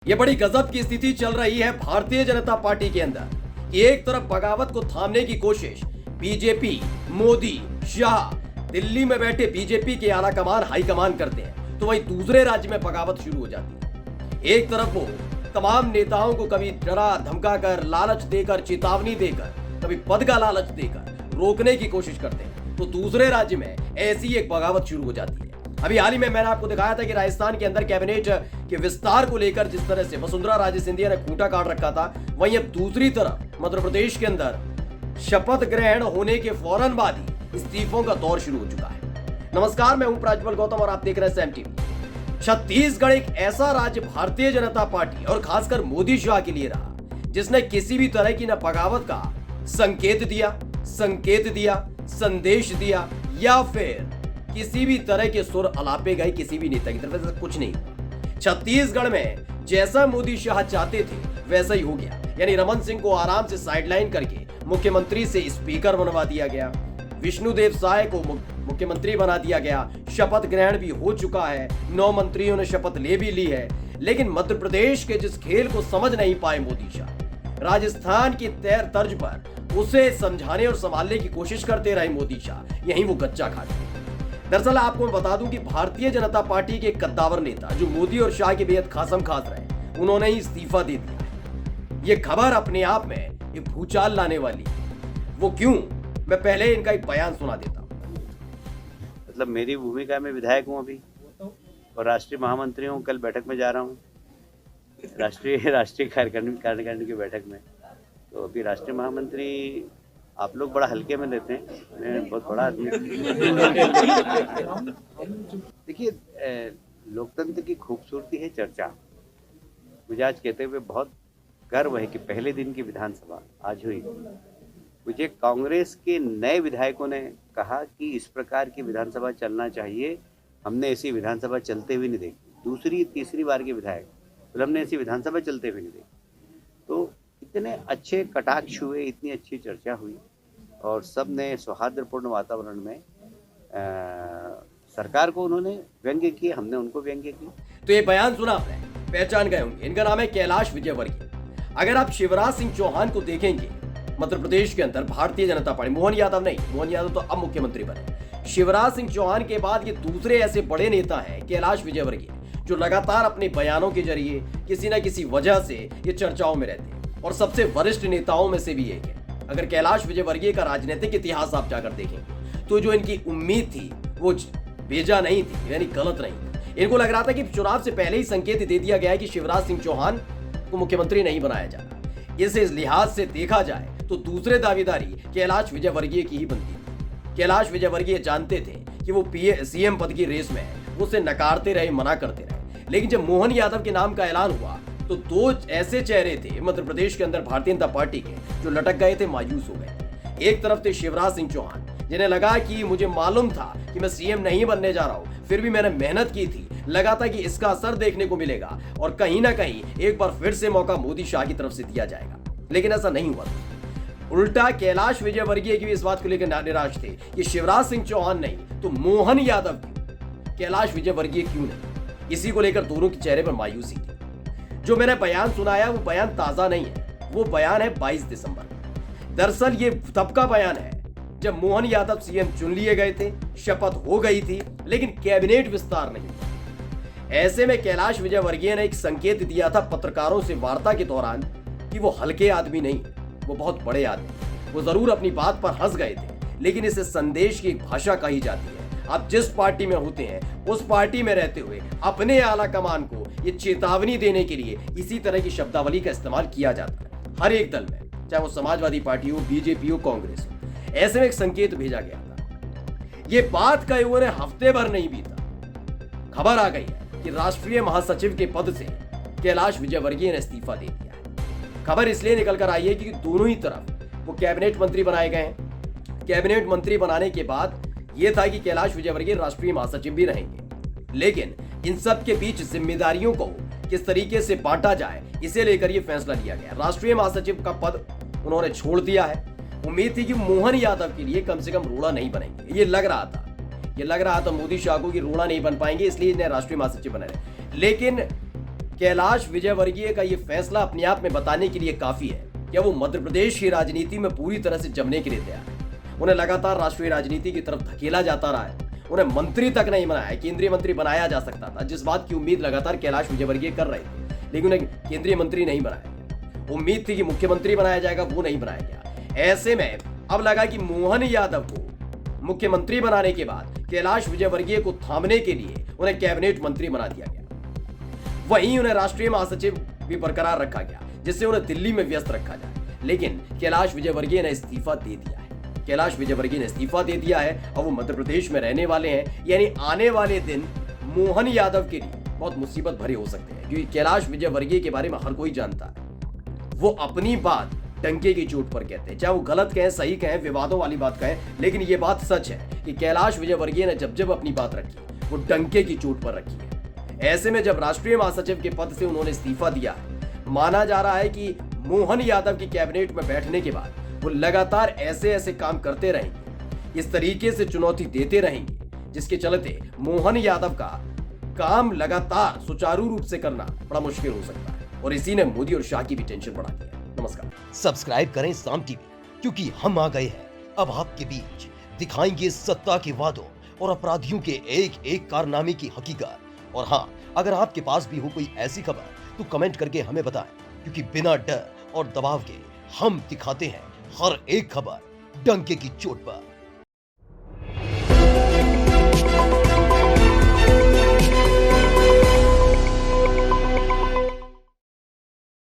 ये बड़ी गजब की स्थिति चल रही है भारतीय जनता पार्टी के अंदर। एक तरफ बगावत को थामने की कोशिश बीजेपी, मोदी, शाह दिल्ली में बैठे बीजेपी के आला कमान हाई कमान करते हैं, तो वहीं दूसरे राज्य में बगावत शुरू हो जाती है। एक तरफ वो तमाम नेताओं को कभी डरा धमकाकर, लालच देकर, चेतावनी देकर, कभी पद का लालच देकर रोकने की कोशिश करते हैं, तो दूसरे राज्य में ऐसी एक बगावत शुरू हो जाती है। अभी हाल ही में मैंने आपको दिखाया था कि राजस्थान के अंदर कैबिनेट के विस्तार को लेकर जिस तरह से वसुंधरा राजे सिंधिया ने खूंटा काट रखा था, वहीं अब दूसरी तरफ मध्य प्रदेश के अंदर शपथ ग्रहण होने के फौरन बाद ही इस्तीफों का दौर शुरू हो चुका है। नमस्कार, मैं हूं प्राज्वल गौतम और आप देख रहे हैं सैम टीवी। छत्तीसगढ़ एक ऐसा राज्य भारतीय जनता पार्टी और खासकर मोदी शाह के लिए रहा जिसने किसी भी तरह की न बगावत का संकेत दिया, संदेश दिया या फिर किसी भी तरह के सुर अलापे गए किसी भी नेता की तरफ से कुछ नहीं। छत्तीसगढ़ में जैसा मोदी शाह चाहते थे वैसा ही हो गया, यानी रमन सिंह को आराम से साइडलाइन करके मुख्यमंत्री से स्पीकर बनवा दिया गया, विष्णुदेव साय को मुख्यमंत्री बना दिया गया, शपथ ग्रहण भी हो चुका है, 9 मंत्रियों ने शपथ ले भी ली है। लेकिन मध्य प्रदेश के जिस खेल को समझ नहीं पाए मोदी शाह, राजस्थान की तर्ज पर उसे समझाने और संभालने की कोशिश करते रहे मोदी शाह, यहीं वो गच्चा खा गए। दरअसल आपको मैं बता दूं कि भारतीय जनता पार्टी के कद्दावर नेता जो मोदी और शाह के बेहद खासम खास रहे, उन्होंने ही इस्तीफा दे दिया है। ये खबर अपने आप में एक भूचाल लाने वाली है। वो क्यों, मैं पहले इनका एक बयान सुना देता हूं। मतलब मेरी भूमिका में विधायक हूं अभी और राष्ट्रीय महामंत्री हूं। कल बैठक में जा रहा हूं, राष्ट्रीय कार्यकारिणी की बैठक में। तो अभी राष्ट्रीय महामंत्री आप लोग बड़ा हल्के में लेते हैं, मैं बहुत बड़ा आदमी। देखिए, लोकतंत्र की खूबसूरती है चर्चा। मुझे आज कहते हुए बहुत गर्व है कि पहले दिन की विधानसभा आज हुई। मुझे कांग्रेस के नए विधायकों ने कहा कि इस प्रकार की विधानसभा चलना चाहिए, हमने ऐसी विधानसभा चलते हुए नहीं देखी। दूसरी तीसरी बार के विधायक तो हमने ऐसी विधानसभा चलते हुए नहीं देखी। तो इतने अच्छे कटाक्ष हुए, इतनी अच्छी चर्चा हुई और सब ने सौहार्दपूर्ण वातावरण में सरकार को उन्होंने व्यंग्य किए, हमने उनको व्यंग्य किए। तो ये बयान सुना आपने, पहचान गए होंगे, इनका नाम है कैलाश विजयवर्गीय। अगर आप शिवराज सिंह चौहान को देखेंगे मध्य प्रदेश के अंदर भारतीय जनता पार्टी, मोहन यादव नहीं, मोहन यादव तो अब मुख्यमंत्री बने, शिवराज सिंह चौहान के बाद ये दूसरे ऐसे बड़े नेता हैं कैलाश विजयवर्गीय, जो लगातार अपने बयानों के जरिए किसी न किसी वजह से ये चर्चाओं में रहते हैं और सबसे वरिष्ठ नेताओं में से भी एक है। अगर कैलाश विजयवर्गीय का राजनीतिक इतिहास आप जाकर देखेंगे तो जो इनकी उम्मीद थी वो बेजा नहीं थी, यानी गलत नहीं थी। इनको लग रहा था कि चुनाव से पहले ही संकेत दे दिया गया है कि शिवराज सिंह चौहान को मुख्यमंत्री नहीं बनाया जाना। इस लिहाज से देखा जाए तो दूसरे दावेदारी कैलाश विजयवर्गीय की ही बनती थी। कैलाश विजयवर्गीय जानते थे कि वो सीएम पद की रेस में है, उसे नकारते रहे, मना करते रहे। लेकिन जब मोहन यादव के नाम का ऐलान हुआ तो 2 ऐसे चेहरे थे मध्य प्रदेश के अंदर भारतीय जनता पार्टी के जो लटक गए थे, मायूस हो गए। एक तरफ थे शिवराज सिंह चौहान, जिन्हें लगा कि मुझे मालूम था कि मैं सीएम नहीं बनने जा रहा हूं, फिर भी मैंने मेहनत की थी, लगा था कि इसका असर देखने को मिलेगा और कहीं ना कहीं एक बार फिर से मौका मोदी शाह की तरफ से दिया जाएगा। लेकिन ऐसा नहीं हुआ। उल्टा कैलाश विजयवर्गीय की भी इस बात को लेकर निराश थे कि शिवराज सिंह चौहान नहीं तो मोहन यादव क्यों, कैलाश विजयवर्गीय क्यों नहीं। इसी को लेकर दोनों के चेहरे पर मायूसी थी। जो मैंने बयान सुनाया वो बयान ताजा नहीं है, वो बयान है 22 दिसंबर। दरअसल ये तब का बयान है जब मोहन यादव सीएम चुन लिए गए थे, शपथ हो गई थी, लेकिन कैबिनेट विस्तार नहीं था। ऐसे में कैलाश विजयवर्गीय ने एक संकेत दिया था पत्रकारों से वार्ता के दौरान कि वो हल्के आदमी नहीं, वो बहुत बड़े आदमी। वो जरूर अपनी बात पर हंस गए थे, लेकिन इसे संदेश की एक भाषा कही जाती है। आप जिस पार्टी में होते हैं उस पार्टी में रहते हुए अपने आला कमान को ये चेतावनी देने के लिए इसी तरह की शब्दावली का इस्तेमाल किया जाता है हर एक दल में, चाहे वो समाजवादी पार्टी हो, बीजेपी हो, कांग्रेस हो। ऐसे में एक संकेत भेजा गया था। ये बात कहे हुए हफ्ते भर नहीं बीता, खबर आ गई है कि राष्ट्रीय महासचिव के पद से कैलाश विजयवर्गीय ने इस्तीफा दे दिया है। खबर इसलिए निकल कर आई है कि दोनों ही तरफ वो कैबिनेट मंत्री बनाए गए हैं। कैबिनेट मंत्री बनाने के बाद यह था कि कैलाश विजयवर्गीय राष्ट्रीय महासचिव भी रहेंगे, लेकिन इन सब के बीच जिम्मेदारियों को किस तरीके से बांटा जाए इसे लेकर यह फैसला लिया गया। राष्ट्रीय महासचिव का पद उन्होंने छोड़ दिया है। उम्मीद थी कि मोहन यादव के लिए कम से कम रोड़ा नहीं बनेंगे, ये लग रहा था मोदी शाह को कि रोड़ा नहीं बन पाएंगे, इसलिए इन्हें राष्ट्रीय महासचिव बनाए। लेकिन कैलाश विजयवर्गीय का ये फैसला अपने आप में बताने के लिए काफी है कि वो मध्य प्रदेश की राजनीति में पूरी तरह से जमने के लिए तैयार है। उन्हें लगातार राष्ट्रीय राजनीति की तरफ धकेला जाता रहा है, उन्हें मंत्री तक नहीं बनाया, केंद्रीय मंत्री बनाया जा सकता था, जिस बात की उम्मीद लगातार कैलाश विजयवर्गीय कर रहे थे, लेकिन उन्हें केंद्रीय मंत्री नहीं बनाया गया। उम्मीद थी कि मुख्यमंत्री बनाया जाएगा, वो नहीं बनाया गया। ऐसे में अब लगा कि मोहन यादव को मुख्यमंत्री बनाने के बाद कैलाश विजयवर्गीय को थामने के लिए उन्हें कैबिनेट मंत्री बना दिया गया। वहीं उन्हें राष्ट्रीय महासचिव भी बरकरार रखा गया, जिससे उन्हें दिल्ली में व्यस्त रखा जाए। लेकिन कैलाश विजयवर्गीय ने इस्तीफा दे दिया है। कैलाश विजयवर्गीय ने इस्तीफा दे दिया है। अब वो मध्य प्रदेश में रहने वाले हैं, यानी आने वाले दिन मोहन यादव के लिए बहुत मुसीबत भरे हो सकते हैं, क्योंकि कैलाश विजयवर्गीय के बारे में हर कोई जानता है। वो अपनी बात डंके की चोट पर कहते हैं, चाहे वो गलत कहें, सही कहें, विवादों वाली बात कहें, लेकिन ये बात सच है कि कैलाश विजयवर्गीय ने जब जब अपनी बात रखी, वो डंके की चोट पर रखी है। ऐसे में जब राष्ट्रीय महासचिव के पद से उन्होंने इस्तीफा दिया, माना जा रहा है कि मोहन यादव की कैबिनेट में बैठने के बाद वो लगातार ऐसे ऐसे काम करते रहेंगे, इस तरीके से चुनौती देते रहेंगे, जिसके चलते मोहन यादव का काम लगातार सुचारू रूप से करना बड़ा मुश्किल हो सकता है। और इसी ने मोदी और शाह की भी टेंशन बढ़ा दी है। नमस्कार। सब्सक्राइब करें साम टीवी, क्योंकि हम आ गए हैं अब आपके बीच, दिखाएंगे सत्ता के वादों और अपराधियों के एक एक कारनामे की हकीकत। और हाँ, अगर आपके पास भी हो कोई ऐसी खबर तो कमेंट करके हमें बताएं, क्योंकि बिना डर और दबाव के हम दिखाते हैं हर एक खबर डंके की चोट पर।